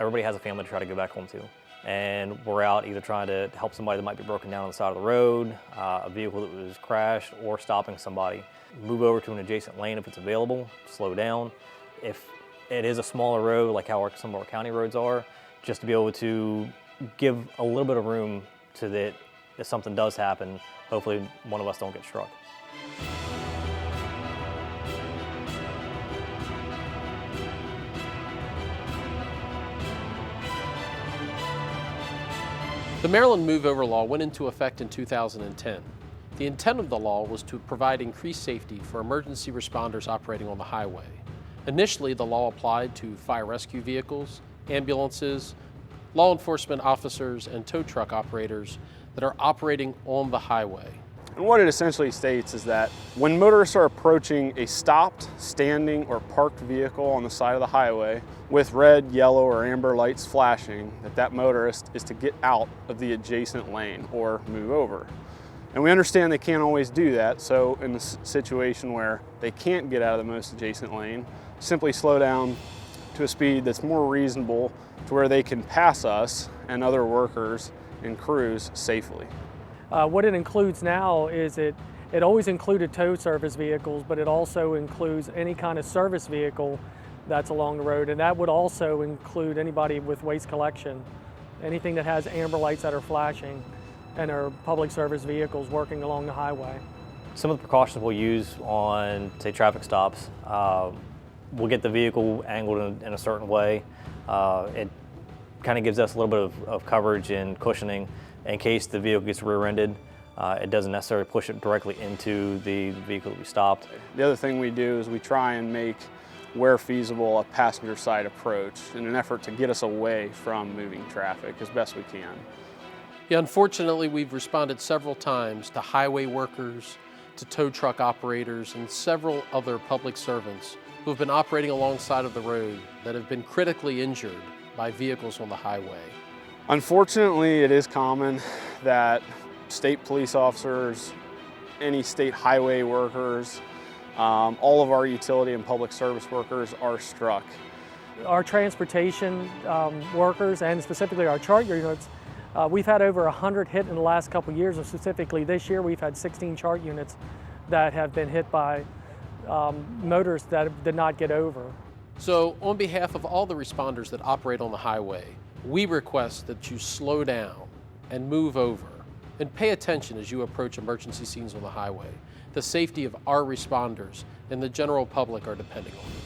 everybody has a family to try to go back home to. And we're out either trying to help somebody that might be broken down on the side of the road, a vehicle that was crashed, or stopping somebody. Move over to an adjacent lane if it's available, slow down. If it is a smaller road, like how some of our county roads are, just to be able to give a little bit of room to that if something does happen, hopefully one of us don't get struck. The Maryland Move Over Law went into effect in 2010. The intent of the law was to provide increased safety for emergency responders operating on the highway. Initially, the law applied to fire rescue vehicles, ambulances, law enforcement officers, and tow truck operators that are operating on the highway. And what it essentially states is that when motorists are approaching a stopped, standing, or parked vehicle on the side of the highway with red, yellow, or amber lights flashing, that motorist is to get out of the adjacent lane or move over. And we understand they can't always do that, so in the situation where they can't get out of the most adjacent lane, simply slow down to a speed that's more reasonable to where they can pass us and other workers and crews safely. What it includes now is it always included tow service vehicles, but it also includes any kind of service vehicle that's along the road, and that would also include anybody with waste collection, anything that has amber lights that are flashing and are public service vehicles working along the highway. Some of the precautions we'll use on, say, traffic stops, we'll get the vehicle angled in a certain way. It kind of gives us a little bit of coverage and cushioning in case the vehicle gets rear-ended. It doesn't necessarily push it directly into the vehicle that we stopped. The other thing we do is we try and make, where feasible, a passenger side approach in an effort to get us away from moving traffic as best we can. Yeah, unfortunately, we've responded several times to highway workers, to tow truck operators, and several other public servants who have been operating alongside of the road that have been critically injured by vehicles on the highway. Unfortunately, it is common that state police officers, any state highway workers, all of our utility and public service workers are struck. Our transportation workers, and specifically our chart units, we've had over 100 hit in the last couple of years, and specifically this year we've had 16 chart units that have been hit by motorists that did not get over. So on behalf of all the responders that operate on the highway, we request that you slow down and move over and pay attention as you approach emergency scenes on the highway. The safety of our responders and the general public are depending on it.